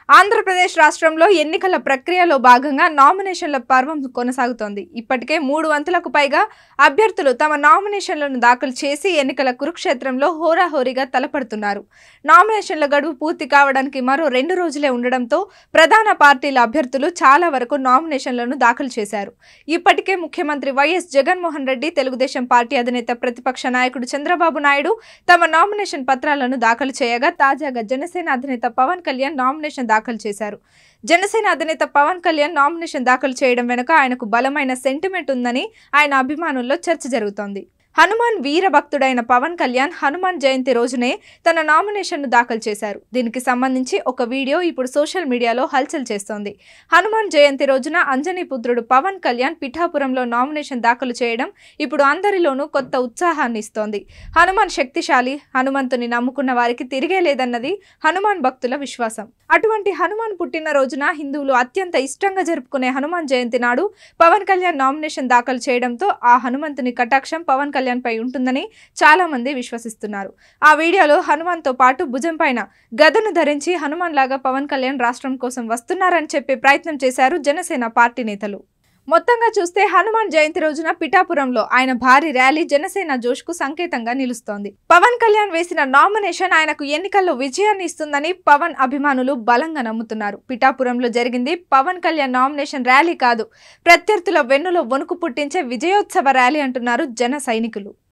ఆంధ్రప్రదేశ్ రాష్ట్రంలో ఎన్నికల ప్రక్రియలో భాగంగా నామినేషన్ల పర్వం కొనసాగుతోంది. ఇప్పటికే 3 వంతులకు పైగా అభ్యర్థులు తమ నామినేషన్లను దాఖలు చేసి ఎన్నికల కురుక్షేత్రంలో హోరాహోరీగా తలపడుతున్నారు. నామినేషన్ల గడువు పూర్తి కావడానికి మరో 2 రోజులే ఉండడంతో ప్రధాన పార్టీల అభ్యర్థులు చాలా వరకు నామినేషన్లను దాఖలు చేశారు. ఇప్పటికే ముఖ్యమంత్రి వైఎస్ జగన్మోహన్ రెడ్డి, తెలుగుదేశం పార్టీ అధినేత ప్రతిపక్ష నాయకుడు చంద్రబాబు నాయుడు తమ నామినేషన్ పత్రాలను దాఖలు చేయగా తాజాగా జనసేన అధినేత పవన్ కళ్యాణ్ నామినేషన్ దాఖలు చేశారు. జనసేన అధినేత పవన్ కళ్యాణ్ నామినేషన్ దాఖలు చేయడం వెనుక ఆయనకు బలమైన సెంటిమెంట్ ఉందని ఆయన అభిమానుల్లో చర్చ జరుగుతోంది. హనుమాన్ వీర భక్తుడైన పవన్ కళ్యాణ్ హనుమాన్ జయంతి రోజునే తన నామినేషన్ను దాఖలు చేశారు. దీనికి సంబంధించి ఒక వీడియో ఇప్పుడు సోషల్ మీడియాలో హల్చల్ చేస్తోంది. హనుమాన్ జయంతి రోజున అంజనీ పుత్రుడు పవన్ కళ్యాణ్ పిఠాపురంలో నామినేషన్ దాఖలు చేయడం ఇప్పుడు అందరిలోనూ కొత్త ఉత్సాహాన్ని ఇస్తోంది. హనుమాన్ శక్తిశాలి, హనుమంతుని నమ్ముకున్న వారికి తిరిగే లేదన్నది హనుమాన్ భక్తుల విశ్వాసం. అటువంటి హనుమాన్ పుట్టిన రోజున హిందువులు అత్యంత ఇష్టంగా జరుపుకునే హనుమాన్ జయంతి నాడు పవన్ కళ్యాణ్ నామినేషన్ దాఖలు చేయడంతో ఆ హనుమంతుని కటాక్షం పవన్ కళ్యాణ్ పై ఉంటుందని చాలా మంది విశ్వసిస్తున్నారు. ఆ వీడియోలో హనుమాన్ తో పాటు భుజం పైన గదను ధరించి హనుమాన్ లాగా పవన్ కళ్యాణ్ రాష్ట్రం కోసం వస్తున్నారని చెప్పే ప్రయత్నం చేశారు జనసేన పార్టీ నేతలు. మొత్తంగా చూస్తే హనుమాన్ జయంతి రోజున పిఠాపురంలో ఆయన భారీ ర్యాలీ జనసేన జోష్కు సంకేతంగా నిలుస్తోంది. పవన్ కళ్యాణ్ వేసిన నామినేషన్ ఆయనకు ఎన్నికల్లో విజయాన్ని ఇస్తుందని పవన్ అభిమానులు బలంగా నమ్ముతున్నారు. పిఠాపురంలో జరిగింది పవన్ కళ్యాణ్ నామినేషన్ ర్యాలీ కాదు, ప్రత్యర్థుల వెన్నులో వణుకు పుట్టించే విజయోత్సవ ర్యాలీ అంటున్నారు జన సైనికులు.